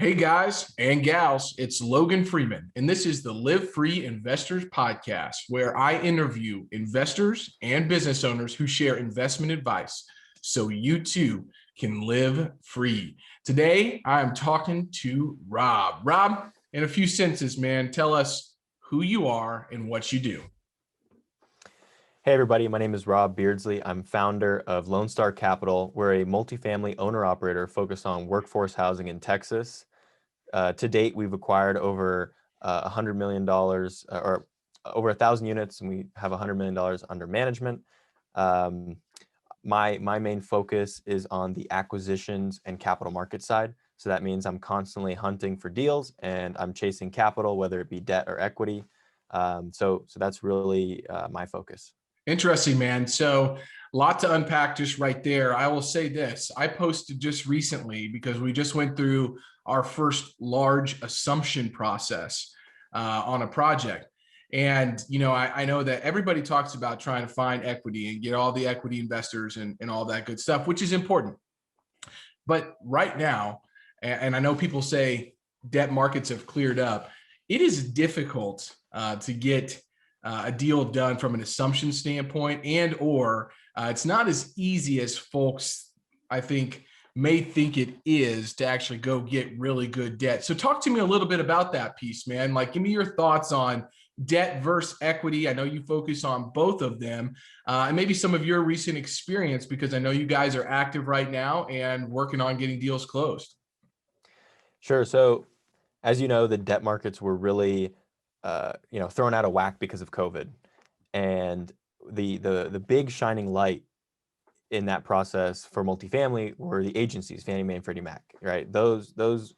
Hey guys and gals, it's Logan Freeman, and this is the LiveFree Investors Podcast, where I interview investors and business owners who share investment advice so you too can live free. Today, I am talking to Rob. Rob, in a few sentences, man, tell us who you are and what you do. Hey everybody, my name is Rob Beardsley. I'm founder of Lone Star Capital. We're a multifamily owner-operator focused on workforce housing in Texas. To date, we've acquired over $100 million or over 1,000 units, and we have $100 million under management. My main focus is on the acquisitions and capital market side. So that means I'm constantly hunting for deals and I'm chasing capital, whether it be debt or equity. So that's really my focus. Interesting, man. So a lot to unpack just right there. I will say this. I posted just recently because we just went through our first large assumption process on a project. And, I know that everybody talks about trying to find equity and get all the equity investors and all that good stuff, which is important. But right now, and I know people say debt markets have cleared up, it is difficult to get a deal done from an assumption standpoint, or it's not as easy as folks, I think, may think it is to actually go get really good debt. So talk to me a little bit about that piece, man. Like, give me your thoughts on debt versus equity. I know you focus on both of them, and maybe some of your recent experience, because I know you guys are active right now and working on getting deals closed. Sure. So as you know, the debt markets were really thrown out of whack because of COVID. And the big shining light in that process for multifamily were the agencies, Fannie Mae and Freddie Mac, right? Those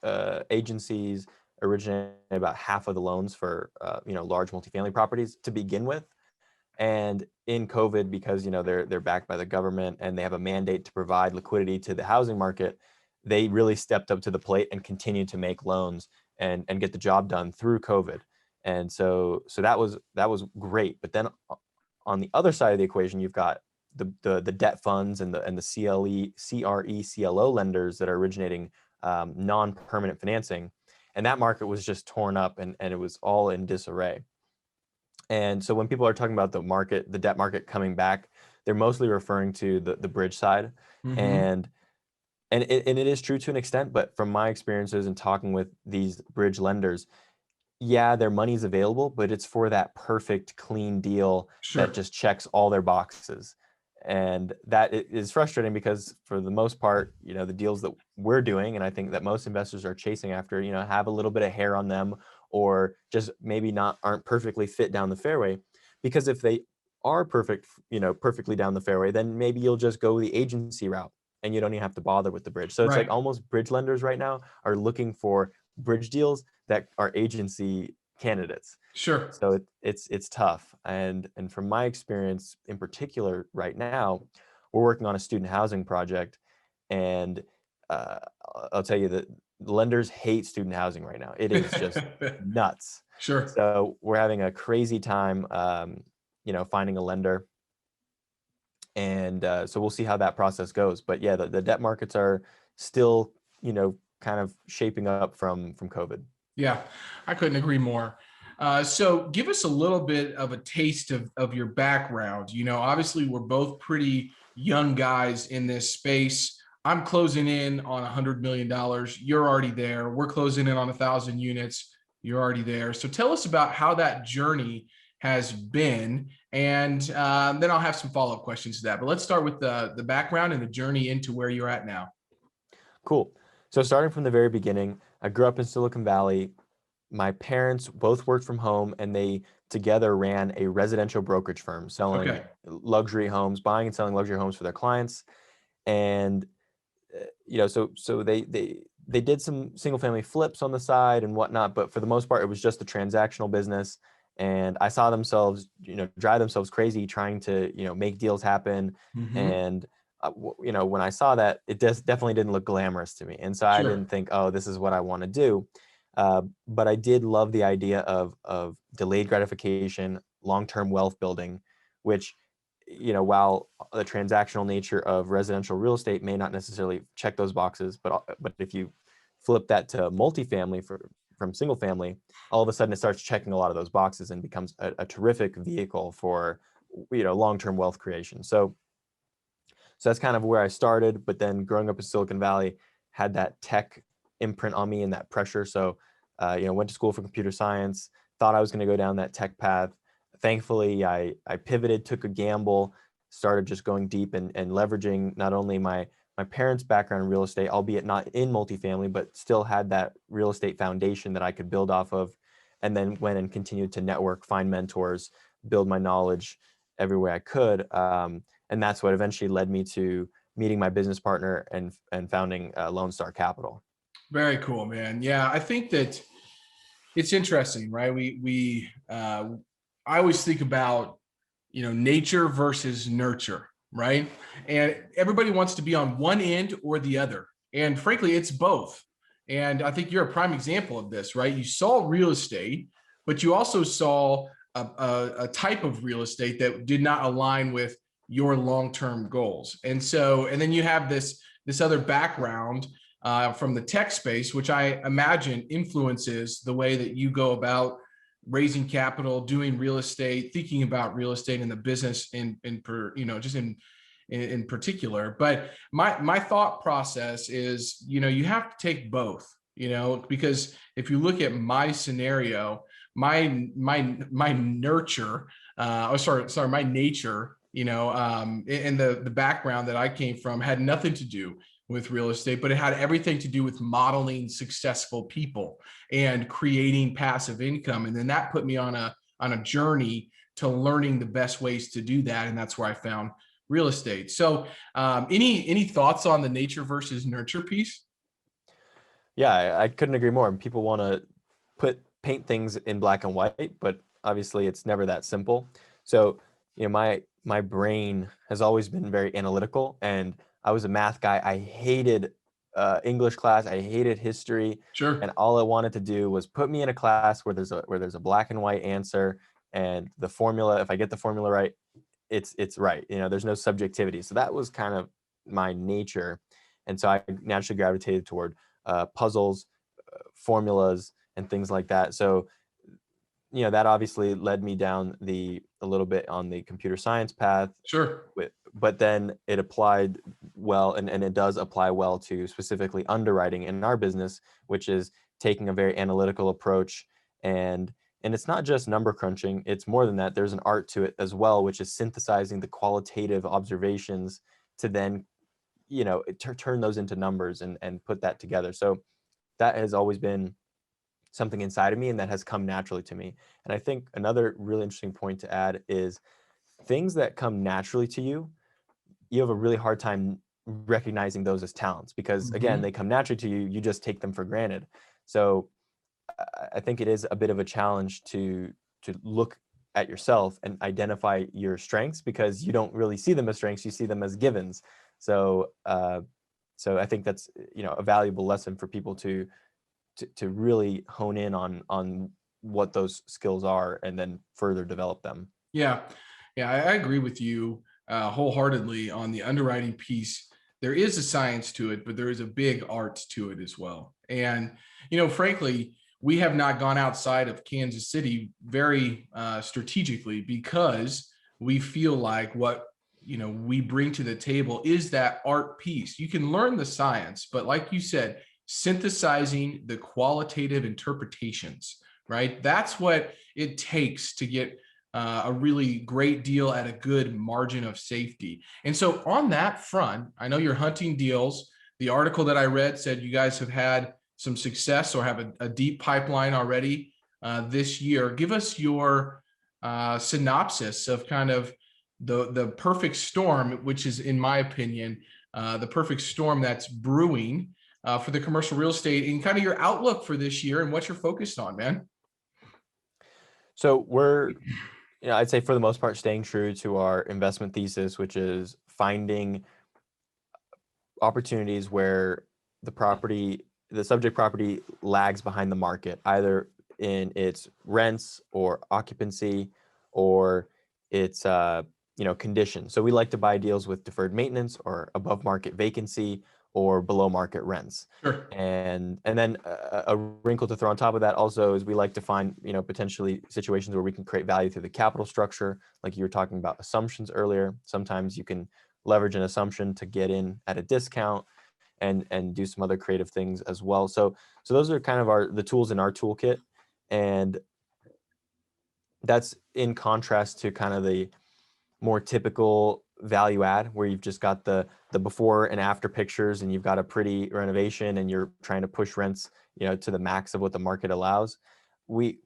agencies originate about half of the loans for large multifamily properties to begin with. And in COVID, because they're backed by the government and they have a mandate to provide liquidity to the housing market, they really stepped up to the plate and continued to make loans and get the job done through COVID. And so that was great. But then on the other side of the equation, you've got the debt funds and the CRE, CLO lenders that are originating non-permanent financing. And that market was just torn up and it was all in disarray. And so when people are talking about the debt market coming back, they're mostly referring to the bridge side. Mm-hmm. And it is true to an extent, but from my experiences and talking with these bridge lenders, yeah, their money's available, but it's for that perfect clean deal that just checks all their boxes. And that is frustrating because for the most part, the deals that we're doing, and I think that most investors are chasing after, have a little bit of hair on them or just maybe aren't perfectly fit down the fairway. Because if they are perfectly down the fairway, then maybe you'll just go the agency route and you don't even have to bother with the bridge. So it's like almost bridge lenders right now are looking for bridge deals that are agency candidates. Sure. So it's tough. And from my experience in particular right now, we're working on a student housing project, and I'll tell you that lenders hate student housing right now. It is just nuts. Sure. So we're having a crazy time, finding a lender. And so we'll see how that process goes. But yeah, the debt markets are still, kind of shaping up from COVID. Yeah, I couldn't agree more. So give us a little bit of a taste of your background. Obviously we're both pretty young guys in this space. I'm closing in on $100 million. You're already there. We're closing in on 1,000 units. You're already there. So tell us about how that journey has been. And then I'll have some follow-up questions to that. But let's start with the background and the journey into where you're at now. Cool. So starting from the very beginning, I grew up in Silicon Valley. My parents both worked from home and they together ran a residential brokerage firm selling luxury homes, buying and selling luxury homes for their clients. And, so they did some single family flips on the side and whatnot, but for the most part, it was just a transactional business. And I saw themselves, drive themselves crazy trying to, make deals happen. Mm-hmm. And when I saw that, it definitely didn't look glamorous to me. And so I didn't think, oh, this is what I want to do. But I did love the idea of delayed gratification, long-term wealth building, which, while the transactional nature of residential real estate may not necessarily check those boxes, but if you flip that to multifamily from single family, all of a sudden it starts checking a lot of those boxes and becomes a terrific vehicle for, long-term wealth creation. So that's kind of where I started. But then growing up in Silicon Valley had that tech imprint on me and that pressure. So, went to school for computer science, thought I was going to go down that tech path. Thankfully, I pivoted, took a gamble, started just going deep and leveraging not only my parents' background in real estate, albeit not in multifamily, but still had that real estate foundation that I could build off of, and then went and continued to network, find mentors, build my knowledge every way I could. And that's what eventually led me to meeting my business partner and founding Lone Star Capital. Very cool, man. Yeah, I think that it's interesting, right? I always think about, nature versus nurture, right? And everybody wants to be on one end or the other. And frankly, it's both. And I think you're a prime example of this, right? You saw real estate, but you also saw a type of real estate that did not align with your long-term goals. And then you have this other background from the tech space, which I imagine influences the way that you go about raising capital, doing real estate, thinking about real estate and the business in particular. But my thought process is, you have to take both, because if you look at my scenario, my nurture, my nature, and the background that I came from had nothing to do with real estate, but it had everything to do with modeling successful people and creating passive income. And then that put me on a journey to learning the best ways to do that. And that's where I found real estate. So any thoughts on the nature versus nurture piece? Yeah, I couldn't agree more. People want to paint things in black and white, but obviously it's never that simple. So, my brain has always been very analytical, and I was a math guy. I hated English class. I hated history. Sure. And all I wanted to do was put me in a class where there's a black and white answer, and the formula, if I get the formula right, it's right. There's no subjectivity. So that was kind of my nature. And so I naturally gravitated toward puzzles, formulas, and things like that. So, that obviously led me down a little bit on the computer science path. Sure. But then it applied well, and it does apply well to specifically underwriting in our business, which is taking a very analytical approach. And it's not just number crunching, it's more than that. There's an art to it as well, which is synthesizing the qualitative observations to then, turn those into numbers and put that together. So that has always been something inside of me, and that has come naturally to me. And I think another really interesting point to add is things that come naturally to you, you have a really hard time recognizing those as talents because, again, they come naturally to you. You just take them for granted. So I think it is a bit of a challenge to look at yourself and identify your strengths, because you don't really see them as strengths. You see them as givens. So I think that's, a valuable lesson for people to really hone in on what those skills are and then further develop them. Yeah. I agree with you wholeheartedly on the underwriting piece. There is a science to it, but there is a big art to it as well. And, frankly, we have not gone outside of Kansas City very strategically, because we feel like what, we bring to the table is that art piece. You can learn the science, but like you said, synthesizing the qualitative interpretations, right? That's what it takes to get a really great deal at a good margin of safety. And so on that front, I know you're hunting deals. The article that I read said you guys have had some success or have a deep pipeline already this year. Give us your synopsis of kind of the perfect storm, which is, in my opinion, the perfect storm that's brewing for the commercial real estate, and kind of your outlook for this year and what you're focused on, man. So we're, I'd say for the most part, staying true to our investment thesis, which is finding opportunities where the subject property lags behind the market, either in its rents or occupancy or its condition. So we like to buy deals with deferred maintenance or above market vacancy, or below market rents. Sure. And then a wrinkle to throw on top of that also is we like to find, potentially situations where we can create value through the capital structure. Like you were talking about assumptions earlier. Sometimes you can leverage an assumption to get in at a discount and do some other creative things as well. So those are kind of the tools in our toolkit. And that's in contrast to kind of the more typical value add where you've just got the before and after pictures and you've got a pretty renovation and you're trying to push rents, to the max of what the market allows. We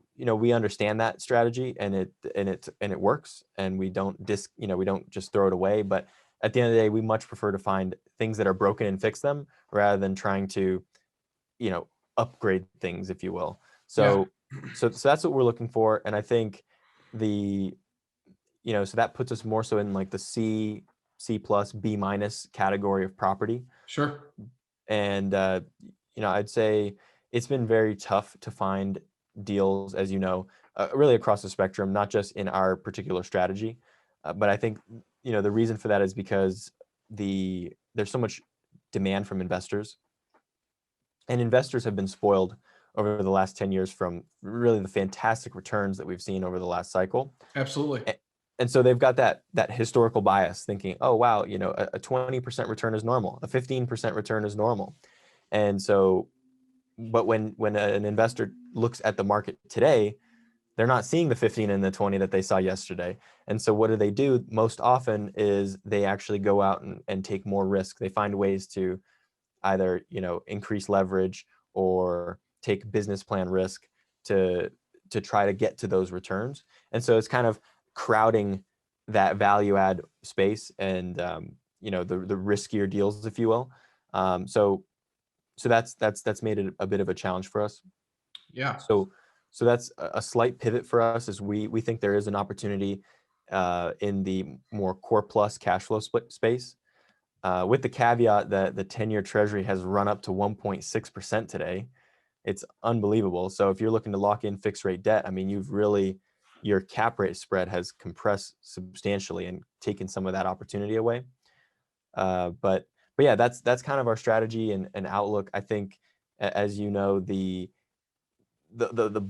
understand that strategy and it works, and we don't we don't just throw it away. But at the end of the day, we much prefer to find things that are broken and fix them rather than trying to, upgrade things, if you will. Yeah. So that's what we're looking for. And I think so that puts us more so in like the C plus, B minus category of property. Sure. And, I'd say it's been very tough to find deals, as really across the spectrum, not just in our particular strategy. But I think, the reason for that is because there's so much demand from investors, and investors have been spoiled over the last 10 years from really the fantastic returns that we've seen over the last cycle. Absolutely. And so they've got that historical bias thinking, oh, wow, a 20% return is normal. A 15% return is normal. And so, but when an investor looks at the market today, they're not seeing the 15 and the 20 that they saw yesterday. And so what do? Most often is they actually go out and take more risk. They find ways to either, increase leverage or take business plan risk to try to get to those returns. And so it's kind of crowding that value add space and, the riskier deals, if you will. So that's made it a bit of a challenge for us. Yeah. So that's a slight pivot for us, is we think there is an opportunity in the more core plus cash flow space, with the caveat that the 10-year treasury has run up to 1.6% today. It's unbelievable. So if you're looking to lock in fixed rate debt, I mean, your cap rate spread has compressed substantially and taken some of that opportunity away. But yeah, that's kind of our strategy and outlook. I think, as the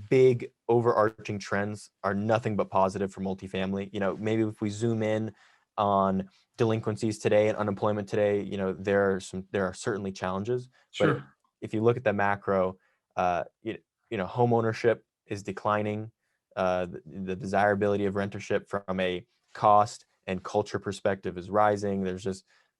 big overarching trends are nothing but positive for multifamily. Maybe if we zoom in on delinquencies today and unemployment today, there are certainly challenges. Sure. But if you look at the macro, home ownership is declining. The desirability of rentership from a cost and culture perspective is rising.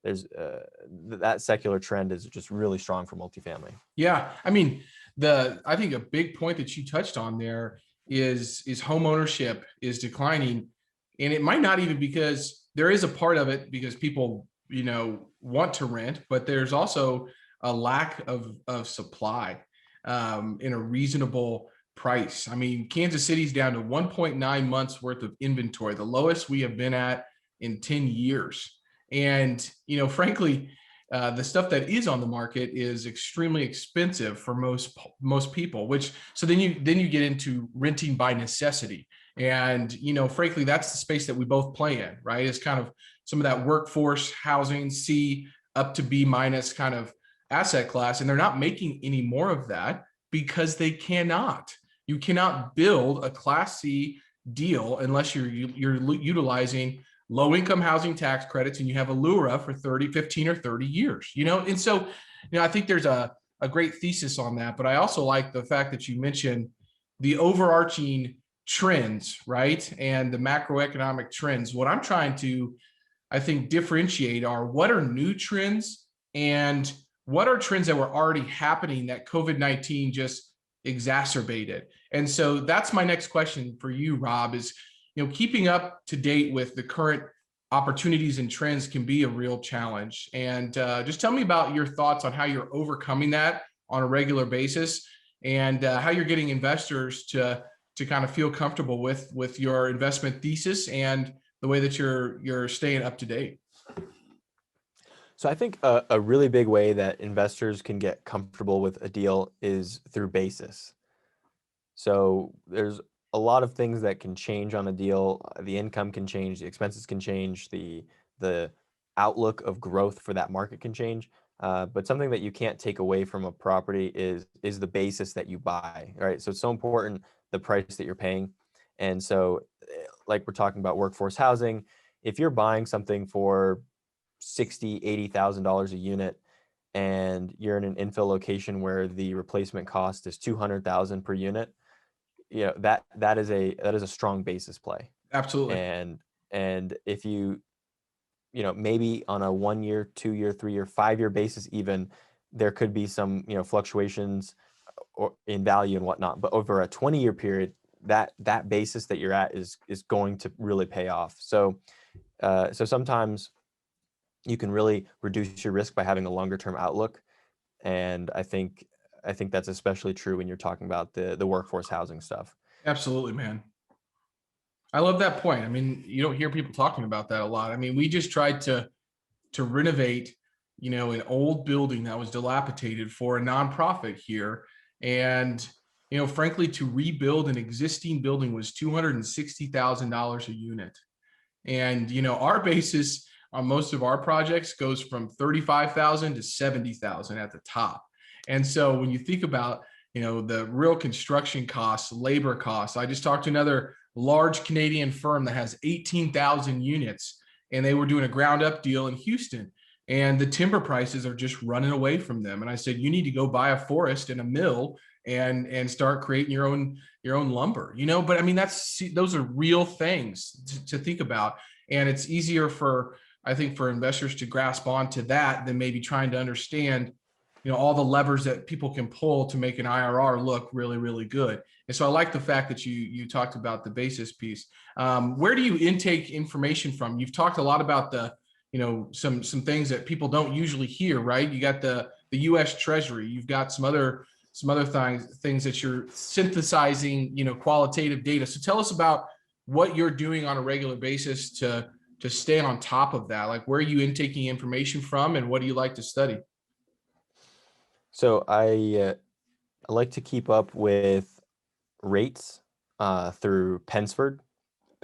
That secular trend is just really strong for multifamily. Yeah. I mean, I think a big point that you touched on there is home ownership is declining. And it might not even, because there is a part of it because people, want to rent, but there's also a lack of supply in a reasonable price. I mean, Kansas City's down to 1.9 months worth of inventory, the lowest we have been at in 10 years. And, frankly, the stuff that is on the market is extremely expensive for most people, so then you get into renting by necessity. And, frankly, that's the space that we both play in, right? It's kind of some of that workforce housing, C up to B minus kind of asset class. And they're not making any more of that because they cannot. You cannot build a Class C deal unless you're utilizing low-income housing tax credits and you have a LURA for 15 or 30 years, And so, I think there's a great thesis on that. But I also like the fact that you mentioned the overarching trends, right? And the macroeconomic trends. What I'm trying to, I think, differentiate are what are new trends and what are trends that were already happening that COVID-19 just exacerbated. And so that's my next question for you, Rob, is, keeping up to date with the current opportunities and trends can be a real challenge. And just tell me about your thoughts on how you're overcoming that on a regular basis, and how you're getting investors to kind of feel comfortable with your investment thesis and the way that you're staying up to date. So I think a really big way that investors can get comfortable with a deal is through basis. So there's a lot of things that can change on a deal. The income can change, the expenses can change, the outlook of growth for that market can change. But something that you can't take away from a property is the basis that you buy, right? So it's so important, the price that you're paying. And so, like we're talking about workforce housing, if you're buying something for $60,000-$80,000 a unit, and you're in an infill location where the replacement cost is $200,000 per unit, that is a strong basis play. Absolutely. And if maybe on a 1 year, 2 year, 3 year, 5 year basis, even there could be some, fluctuations or in value and whatnot. But over a 20-year period, that basis that you're at is going to really pay off. So sometimes you can really reduce your risk by having a longer term outlook. And I think that's especially true when you're talking about the workforce housing stuff. Absolutely, man. I love that point. I mean, you don't hear people talking about that a lot. I mean, we just tried to renovate, an old building that was dilapidated for a nonprofit here. And, frankly, to rebuild an existing building was $260,000 a unit. And, our basis on most of our projects goes from 35,000 to 70,000 at the top. And so when you think about, the real construction costs, labor costs, I just talked to another large Canadian firm that has 18,000 units, and they were doing a ground up deal in Houston, and the timber prices are just running away from them. And I said, you need to go buy a forest and a mill and start creating your own lumber, but I mean, those are real things to think about. And it's easier I think for investors to grasp onto that than maybe trying to understand, all the levers that people can pull to make an IRR look really, really good. And so I like the fact that you talked about the basis piece. Where do you intake information from? You've talked a lot about some things that people don't usually hear, right? You got the U.S. Treasury. You've got some other things that you're synthesizing, qualitative data. So tell us about what you're doing on a regular basis to stay on top of that. Like, where are you intaking information from, and what do you like to study? So I like to keep up with rates through Pensford.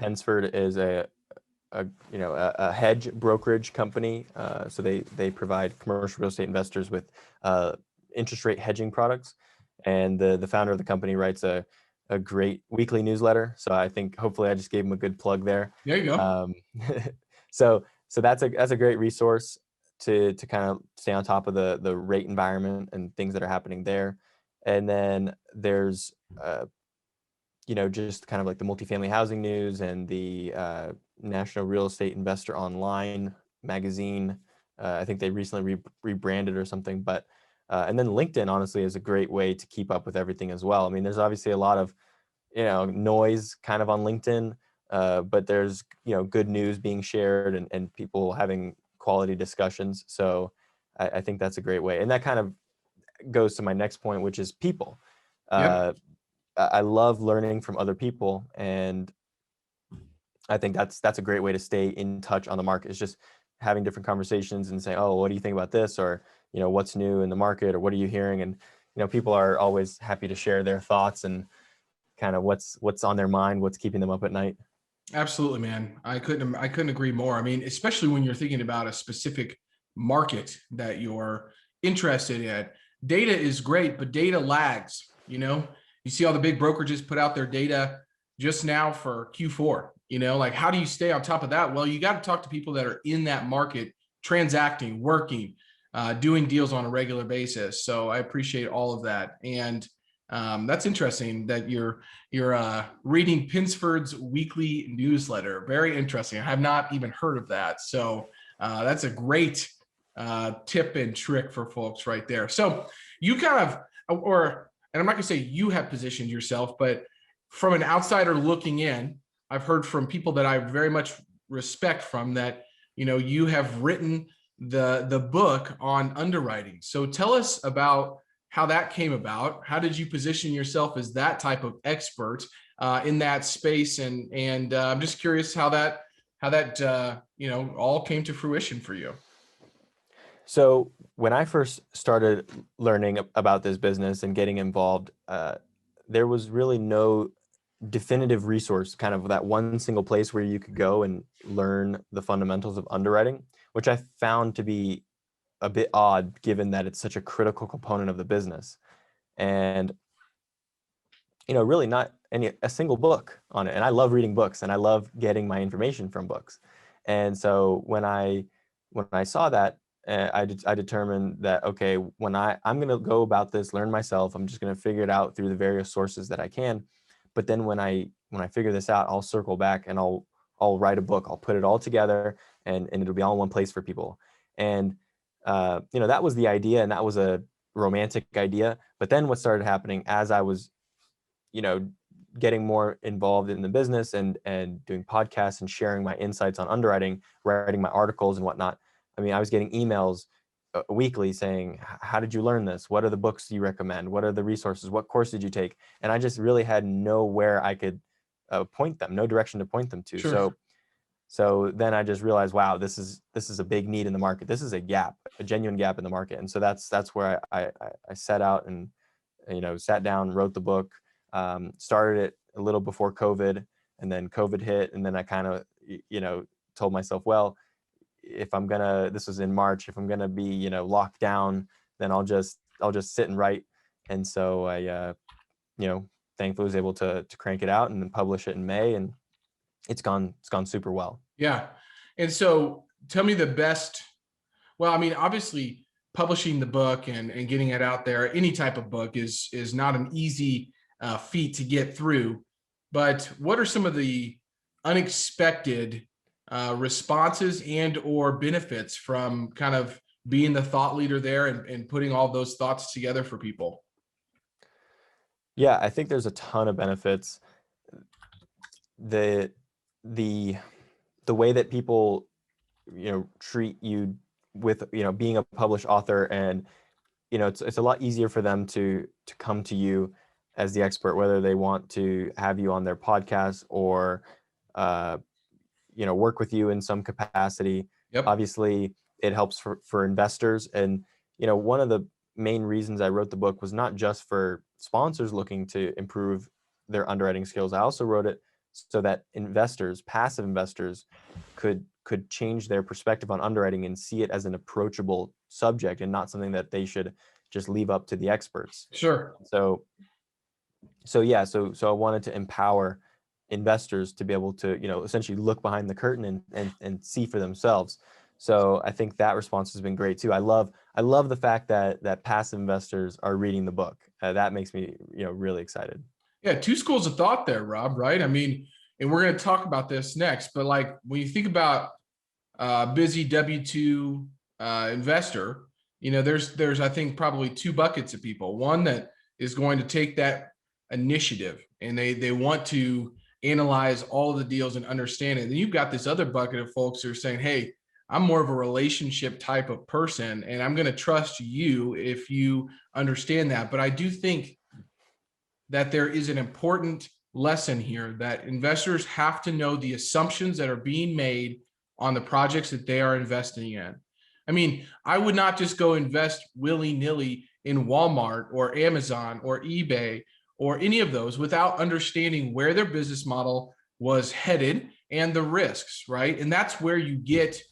Pensford is a hedge brokerage company. So they provide commercial real estate investors with interest rate hedging products. And the founder of the company writes a great weekly newsletter. So I think hopefully I just gave him a good plug there. There you go. So that's a great resource to kind of stay on top of the rate environment and things that are happening there. And then there's just kind of like the multifamily housing news and the National Real Estate Investor Online magazine. I think they recently rebranded or something, but and then LinkedIn honestly is a great way to keep up with everything as well. I mean, there's obviously a lot of noise kind of on LinkedIn, but there's good news being shared and people having quality discussions. So I think that's a great way, and that kind of goes to my next point, which is people. Yep. I love learning from other people, and I think that's a great way to stay in touch on the market. Is just having different conversations and saying, oh, what do you think about this? Or, what's new in the market, or what are you hearing? And, people are always happy to share their thoughts and kind of what's on their mind, what's keeping them up at night. Absolutely, man. I couldn't agree more. I mean, especially when you're thinking about a specific market that you're interested in. Data is great, but data lags. You see all the big brokerages put out their data just now for Q4. Like, how do you stay on top of that? Well, you got to talk to people that are in that market, transacting, working, doing deals on a regular basis. So I appreciate all of that. And that's interesting that you're reading Pinsford's weekly newsletter. Very interesting. I have not even heard of that. So that's a great tip and trick for folks right there. So you kind of, and I'm not going to say you have positioned yourself, but from an outsider looking in, I've heard from people that I very much respect from that, you have written the book on underwriting. So tell us about how that came about. How did you position yourself as that type of expert in that space? And I'm just curious how that all came to fruition for you. So when I first started learning about this business and getting involved, there was really no definitive resource, kind of that one single place where you could go and learn the fundamentals of underwriting, which I found to be a bit odd given that it's such a critical component of the business. And, really not a single book on it. And I love reading books and I love getting my information from books. And so when I saw that, I determined that, okay, when I'm going to go about this, learn myself, I'm just going to figure it out through the various sources that I can. But then when I figure this out, I'll circle back and I'll write a book. I'll put it all together and it'll be all in one place for people. And, that was the idea, and that was a romantic idea. But then what started happening as I was, getting more involved in the business and doing podcasts and sharing my insights on underwriting, writing my articles and whatnot. I mean, I was getting emails weekly saying, how did you learn this? What are the books you recommend? What are the resources? What course did you take? And I just really had nowhere I could point them, no direction to point them to. Sure. So then I just realized, wow, this is a big need in the market. This is a gap, a genuine gap in the market. And so that's where I set out and, sat down, wrote the book, started it a little before COVID, and then COVID hit. And then I kind of, told myself, well, this was in March, if I'm going to be, locked down, then I'll just sit and write. And so I, thankfully was able to crank it out and then publish it in May, and it's gone super well. Yeah. And so tell me the best, well, I mean, obviously publishing the book and getting it out there, any type of book is not an easy feat to get through, but what are some of the unexpected responses and or benefits from kind of being the thought leader there and putting all those thoughts together for people? Yeah, I think there's a ton of benefits. The way that people, treat you with, being a published author, and, it's a lot easier for them to come to you as the expert, whether they want to have you on their podcast or, work with you in some capacity. Yep. Obviously, it helps for investors. And, one of the main reasons I wrote the book was not just for sponsors looking to improve their underwriting skills. I also wrote it so that investors, passive investors, could change their perspective on underwriting and see it as an approachable subject and not something that they should just leave up to the experts. Sure. So I wanted to empower investors to be able to, essentially look behind the curtain and see for themselves. So I think that response has been great too. I love the fact that passive investors are reading the book. That makes me, really excited. Yeah, two schools of thought there, Rob, right? I mean, and we're going to talk about this next, but like when you think about busy W-2 investor, there's I think probably two buckets of people. One that is going to take that initiative and they want to analyze all of the deals and understand it. And then you've got this other bucket of folks who are saying, hey, I'm more of a relationship type of person, and I'm going to trust you if you understand that. But I do think that there is an important lesson here that investors have to know the assumptions that are being made on the projects that they are investing in. I mean, I would not just go invest willy-nilly in Walmart or Amazon or eBay or any of those without understanding where their business model was headed and the risks, right? And that's where you get,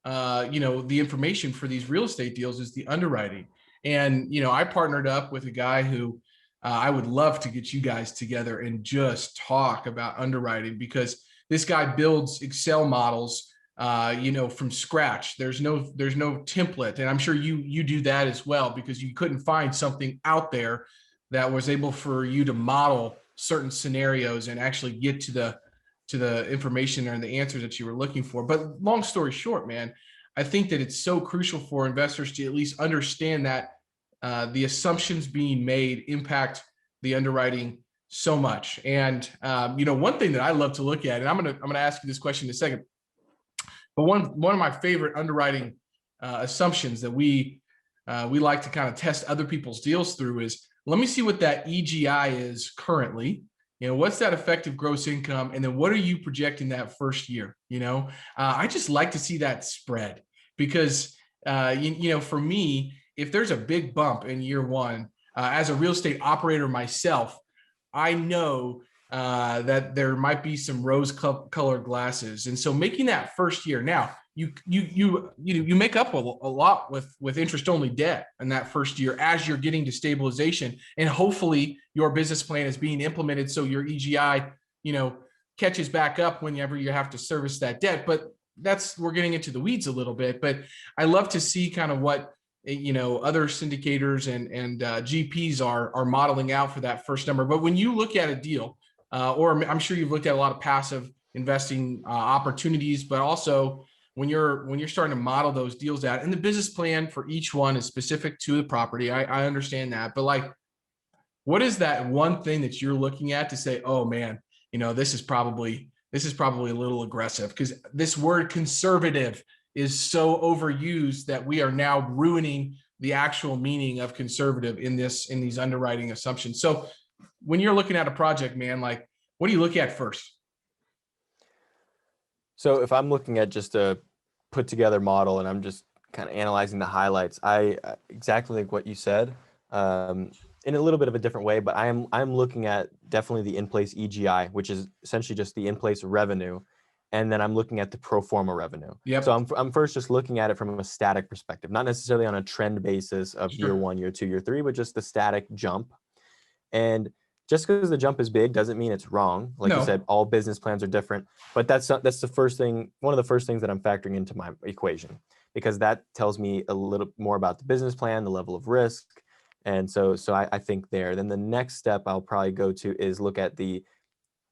the information for these real estate deals is the underwriting. And, I partnered up with a guy who I would love to get you guys together and just talk about underwriting, because this guy builds Excel models, from scratch. There's no template. And I'm sure you do that as well, because you couldn't find something out there that was able for you to model certain scenarios and actually get to the information and the answers that you were looking for. But long story short, man, I think that it's so crucial for investors to at least understand that the assumptions being made impact the underwriting so much. And one thing that I love to look at, and I'm gonna ask you this question in a second, but one of my favorite underwriting assumptions that we like to kind of test other people's deals through is, let me see what that EGI is currently. What's that effective gross income? And then what are you projecting that first year? I just like to see that spread, because, for me, if there's a big bump in year one, as a real estate operator myself, I know that there might be some rose colored glasses. And so making that first year, now you make up a lot with interest only debt in that first year as you're getting to stabilization, and hopefully your business plan is being implemented so your EGI catches back up whenever you have to service that debt. But we're getting into the weeds a little bit. But I love to see kind of what other syndicators and GPs are modeling out for that first number. But when you look at a deal, or I'm sure you've looked at a lot of passive investing opportunities, but also when you're starting to model those deals out, and the business plan for each one is specific to the property. I understand that, but like, what is that one thing that you're looking at to say, oh man, this is probably a little aggressive, because this word conservative is so overused that we are now ruining the actual meaning of conservative in these underwriting assumptions. So when you're looking at a project, man, like, what do you look at first? So if I'm looking at just a put together model and I'm just kind of analyzing the highlights, I exactly like what you said, in a little bit of a different way, but I'm looking at definitely the in-place EGI, which is essentially just the in-place revenue. And then I'm looking at the pro forma revenue. Yep. So I'm first just looking at it from a static perspective, not necessarily on a trend basis of Sure. year 1, year 2, year 3, but just the static jump. And just because the jump is big doesn't mean it's wrong. Like you said, all business plans are different, but that's the first thing, one of the first things that I'm factoring into my equation, because that tells me a little more about the business plan, the level of risk. And so I think there. Then the next step I'll probably go to is look at the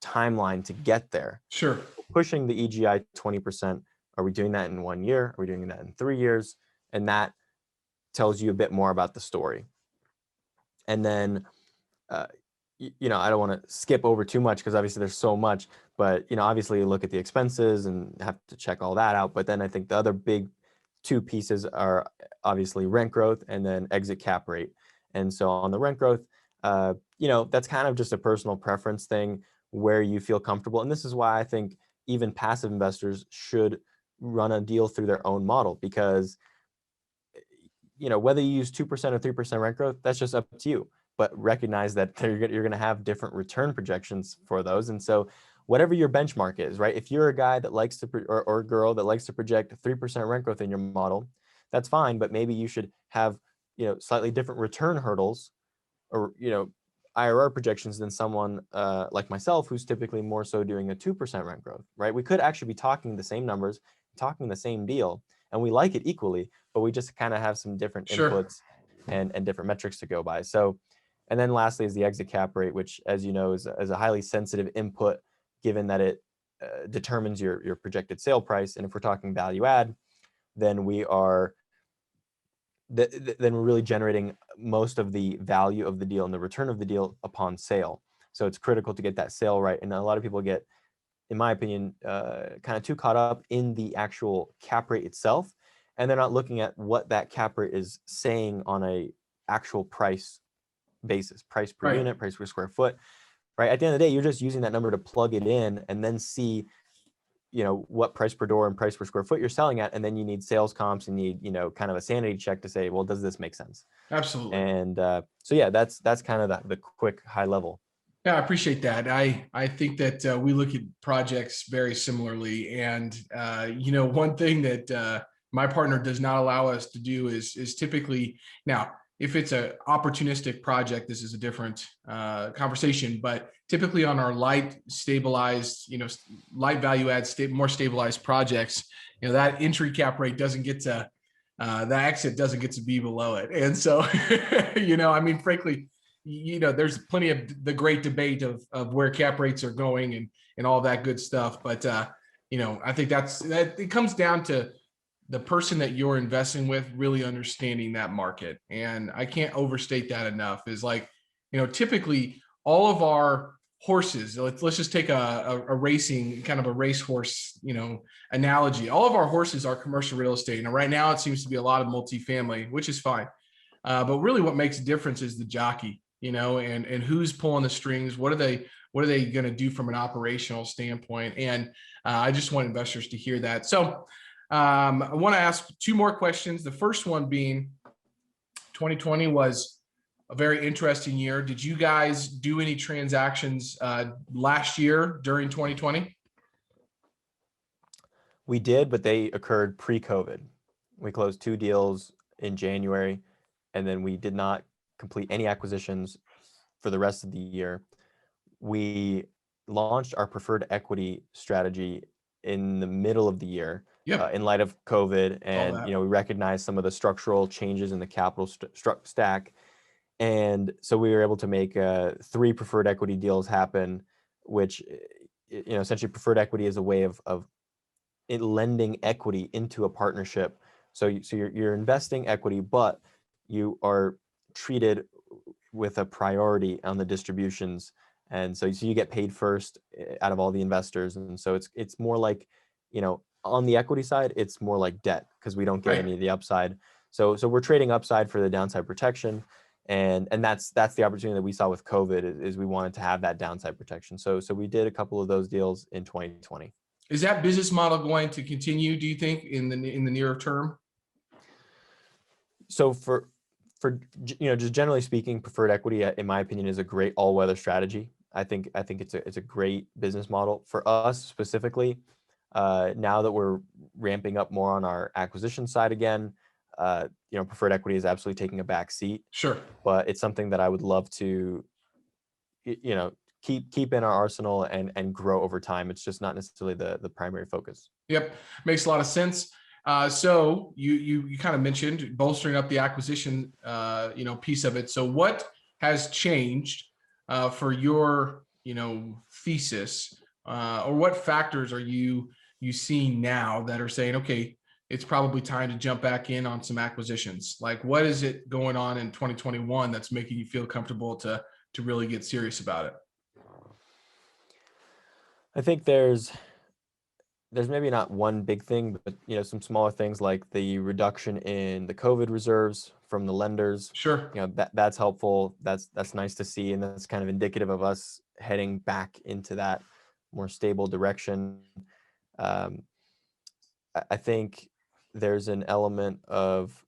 timeline to get there. Sure. Pushing the EGI 20%. Are we doing that in 1 year? Are we doing that in 3 years? And that tells you a bit more about the story. And then, I don't want to skip over too much because obviously there's so much, but, obviously you look at the expenses and have to check all that out. But then I think the other big 2 pieces are obviously rent growth and then exit cap rate. And so on the rent growth, that's kind of just a personal preference thing where you feel comfortable. And this is why I think even passive investors should run a deal through their own model, because, whether you use 2% or 3% rent growth, that's just up to you. But recognize that you're going to have different return projections for those. And so whatever your benchmark is, right? If you're a guy that likes to, or a girl that likes to project 3% rent growth in your model, that's fine. But maybe you should have, slightly different return hurdles or, IRR projections than someone like myself, who's typically more so doing a 2% rent growth, right? We could actually be talking the same numbers, talking the same deal, and we like it equally, but we just kind of have some different inputs and different metrics to go by. So, and then lastly is the exit cap rate, which, as you know, is a highly sensitive input, given that it determines your projected sale price. And if we're talking value add, then we're really generating most of the value of the deal and the return of the deal upon sale. So it's critical to get that sale right. And a lot of people get, in my opinion, kind of too caught up in the actual cap rate itself, and they're not looking at what that cap rate is saying on a actual price basis, price per unit, price per square foot, right? At the end of the day, you're just using that number to plug it in and then see, what price per door and price per square foot you're selling at. And then you need sales comps and need, kind of a sanity check to say, well, does this make sense? Absolutely. And so, yeah, that's kind of the quick high level. Yeah, I appreciate that. I think that we look at projects very similarly. And, one thing that my partner does not allow us to do is typically, now, if it's an opportunistic project, this is a different conversation, but typically on our light stabilized, light value add, more stabilized projects, that entry cap rate doesn't get to, the exit doesn't get to be below it. And so, frankly, there's plenty of the great debate of where cap rates are going and all that good stuff. But, I think that it comes down to the person that you're investing with really understanding that market. And I can't overstate that enough, is like, typically all of our horses, let's just take a racing, kind of a racehorse, analogy. All of our horses are commercial real estate. And right now it seems to be a lot of multifamily, which is fine. But really what makes a difference is the jockey, and who's pulling the strings. What are they going to do from an operational standpoint? And I just want investors to hear that. So I want to ask 2 more questions. The first one being 2020 was a very interesting year. Did you guys do any transactions last year during 2020? We did, but they occurred pre-COVID. We closed 2 deals in January, and then we did not complete any acquisitions for the rest of the year. We launched our preferred equity strategy in the middle of the year Yep. in light of COVID, All and that. we recognized some of the structural changes in the capital stack, and so we were able to make 3 preferred equity deals happen, which essentially preferred equity is a way of lending equity into a partnership. So you're investing equity, but you are treated with a priority on the distributions, and so you get paid first out of all the investors, and so it's more like, on the equity side, it's more like debt because we don't get Right. any of the upside. So we're trading upside for the downside protection, and that's the opportunity that we saw with COVID is we wanted to have that downside protection. So we did a couple of those deals in 2020. Is that business model going to continue, do you think, in the near term? So for just generally speaking, preferred equity, in my opinion, is a great all-weather strategy. I think it's a great business model for us specifically. Now that we're ramping up more on our acquisition side again, preferred equity is absolutely taking a back seat. Sure. But it's something that I would love to, keep in our arsenal and grow over time. It's just not necessarily the primary focus. Yep, makes a lot of sense. So you kind of mentioned bolstering up the acquisition, piece of it. So what has changed for your, thesis, or what factors are you seeing now that are saying, okay, it's probably time to jump back in on some acquisitions? Like, what is it going on in 2021 that's making you feel comfortable to really get serious about it? I think there's maybe not one big thing, but some smaller things like the reduction in the COVID reserves from the lenders. Sure. That's helpful. That's nice to see, and that's kind of indicative of us heading back into that more stable direction. I think there's an element of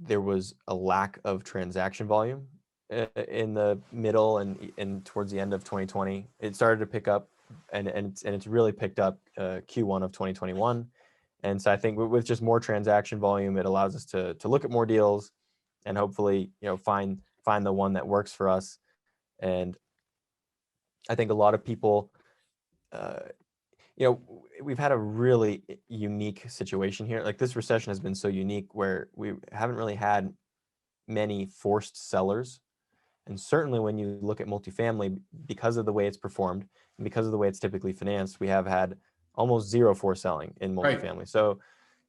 there was a lack of transaction volume in the middle and towards the end of 2020. It started to pick up, and it's really picked up Q1 of 2021. And so I think with just more transaction volume, it allows us to look at more deals and hopefully find the one that works for us. And I think a lot of people, we've had a really unique situation here. Like, this recession has been so unique where we haven't really had many forced sellers. And certainly when you look at multifamily, because of the way it's performed and because of the way it's typically financed, we have had almost zero forced selling in multifamily. Right. So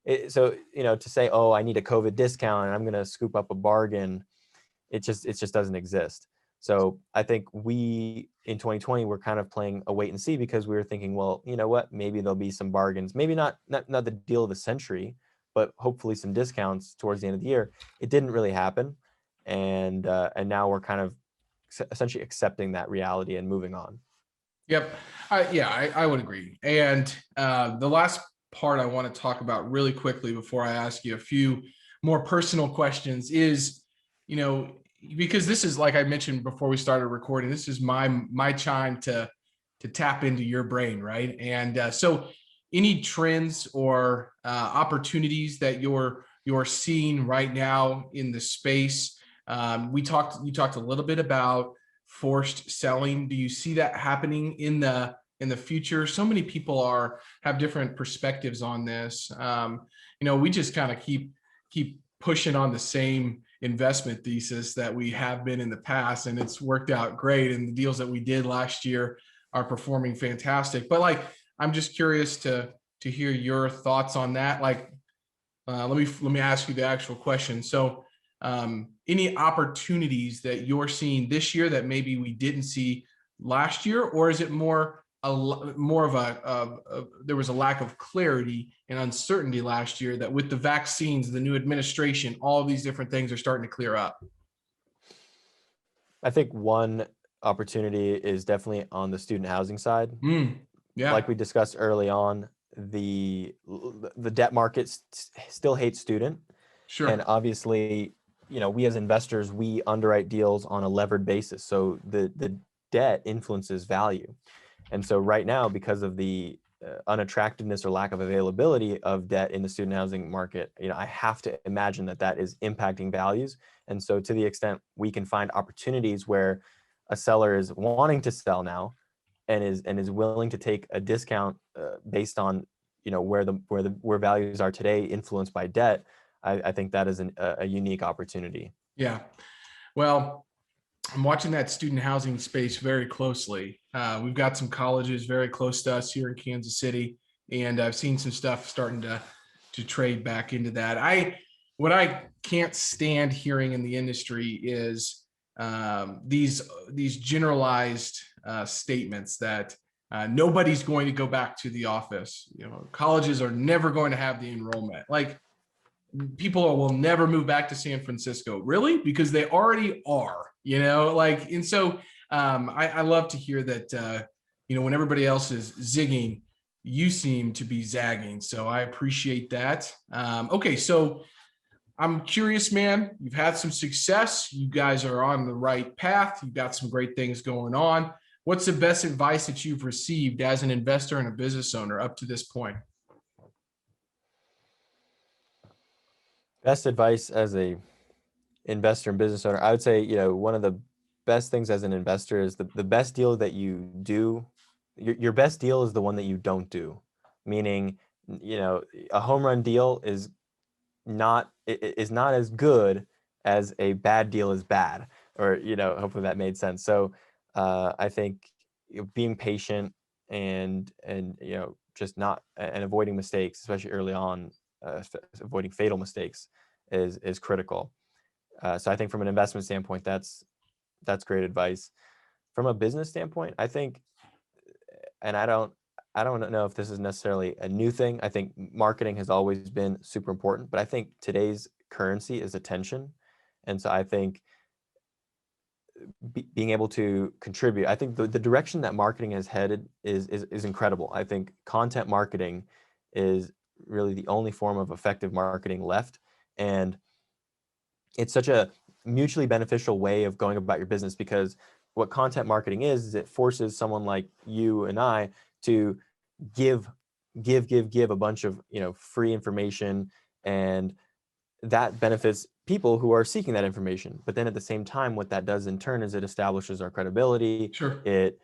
to say, oh, I need a COVID discount and I'm going to scoop up a bargain, it just doesn't exist. So I think we in 2020 were kind of playing a wait and see because we were thinking, well, you know what, maybe there'll be some bargains, maybe not the deal of the century, but hopefully some discounts towards the end of the year. It didn't really happen, and now we're kind of essentially accepting that reality and moving on. Yep. I would agree. And the last part I want to talk about really quickly before I ask you a few more personal questions is, because this is, like I mentioned before we started recording, this is my time to tap into your brain, right? And so any trends or opportunities that you're seeing right now in the space? You talked a little bit about forced selling. Do you see that happening in the future? So many people have different perspectives on this. We just kind of keep pushing on the same investment thesis that we have been in the past, and it's worked out great. And the deals that we did last year are performing fantastic. But I'm just curious to hear your thoughts on that. Let me ask you the actual question. So, any opportunities that you're seeing this year that maybe we didn't see last year, or is it more of there was a lack of clarity and uncertainty last year that with the vaccines, the new administration, all of these different things are starting to clear up? I think one opportunity is definitely on the student housing side. Yeah. Like we discussed early on, the debt market still hates student. Sure. And obviously, we as investors, we underwrite deals on a levered basis. So the debt influences value. And so right now, because of the unattractiveness or lack of availability of debt in the student housing market, I have to imagine that is impacting values. And so to the extent we can find opportunities where a seller is wanting to sell now and is willing to take a discount based on where values are today influenced by debt, I think that is a unique opportunity. Yeah. Well, I'm watching that student housing space very closely. We've got some colleges very close to us here in Kansas City, and I've seen some stuff starting to trade back into that. What I can't stand hearing in the industry is these generalized statements that nobody's going to go back to the office. Colleges are never going to have the enrollment. Like, people will never move back to San Francisco. Really? Because they already are, and so I love to hear that, when everybody else is zigging, you seem to be zagging. So I appreciate that. Okay. So I'm curious, man, you've had some success. You guys are on the right path. You've got some great things going on. What's the best advice that you've received as an investor and a business owner up to this point? Best advice as a investor and business owner, I would say, one of the best things as an investor is the best deal that you do. Your best deal is the one that you don't do. Meaning, a home run deal is not as good as a bad deal is bad, or, hopefully that made sense. So I think being patient and just not and avoiding mistakes, especially early on, avoiding fatal mistakes is critical. So I think from an investment standpoint, that's great advice. From a business standpoint, I think, and I don't know if this is necessarily a new thing. I think marketing has always been super important, but I think today's currency is attention. And so I think being able to contribute, I think the direction that marketing has headed is incredible. I think content marketing is really the only form of effective marketing left. And it's such a mutually beneficial way of going about your business, because what content marketing is it forces someone like you and I to give a bunch of free information, and that benefits people who are seeking that information. But then at the same time, what that does in turn is it establishes our credibility. Sure. It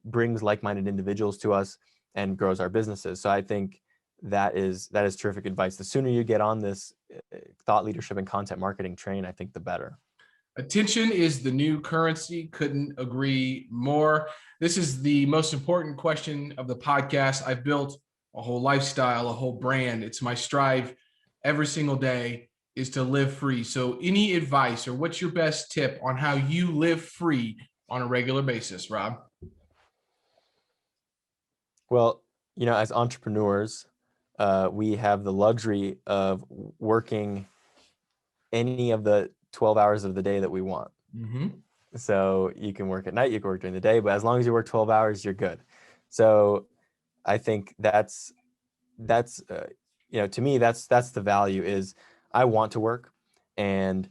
brings like-minded individuals to us and grows our businesses. So I think that is terrific advice. The sooner you get on this thought leadership and content marketing train, I think the better. Attention is the new currency. Couldn't agree more. This is the most important question of the podcast. I've built a whole lifestyle, a whole brand. It's my strive every single day is to live free. So any advice, or what's your best tip on how you live free on a regular basis, Rob? Well, as entrepreneurs, we have the luxury of working any of the 12 hours of the day that we want. Mm-hmm. So you can work at night, you can work during the day, but as long as you work 12 hours, you're good. So I think that's to me, that's the value. Is I want to work, and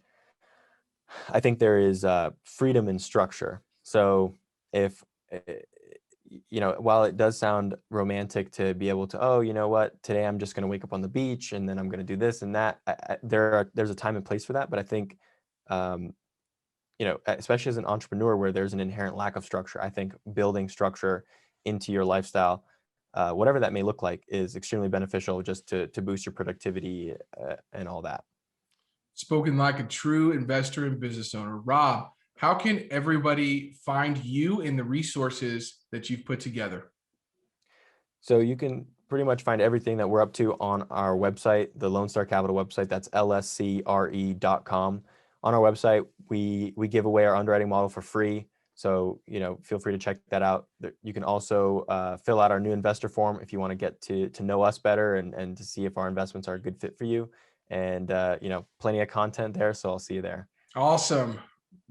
I think there is freedom in structure. So if while it does sound romantic to be able to, oh, you know what, today I'm just going to wake up on the beach and then I'm going to do this and that, there's a time and place for that. But I think, especially as an entrepreneur where there's an inherent lack of structure, I think building structure into your lifestyle, whatever that may look like, is extremely beneficial just to boost your productivity and all that. Spoken like a true investor and business owner. Rob, how can everybody find you and the resources that you've put together? So you can pretty much find everything that we're up to on our website, the Lone Star Capital website. That's lscre.com. On our website, we give away our underwriting model for free. So, feel free to check that out. You can also fill out our new investor form if you want to get to know us better and to see if our investments are a good fit for you. And, plenty of content there. So I'll see you there. Awesome.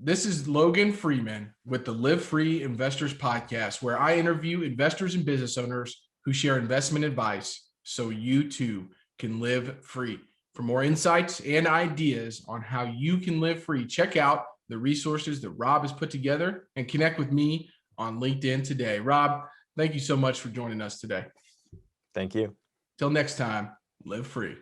This is Logan Freeman with the LiveFree Investors Podcast, where I interview investors and business owners who share investment advice so you too can live free. For more insights and ideas on how you can live free, check out the resources that Rob has put together and connect with me on LinkedIn today. Rob, Thank you so much for joining us today. Thank you. Till next time, live free.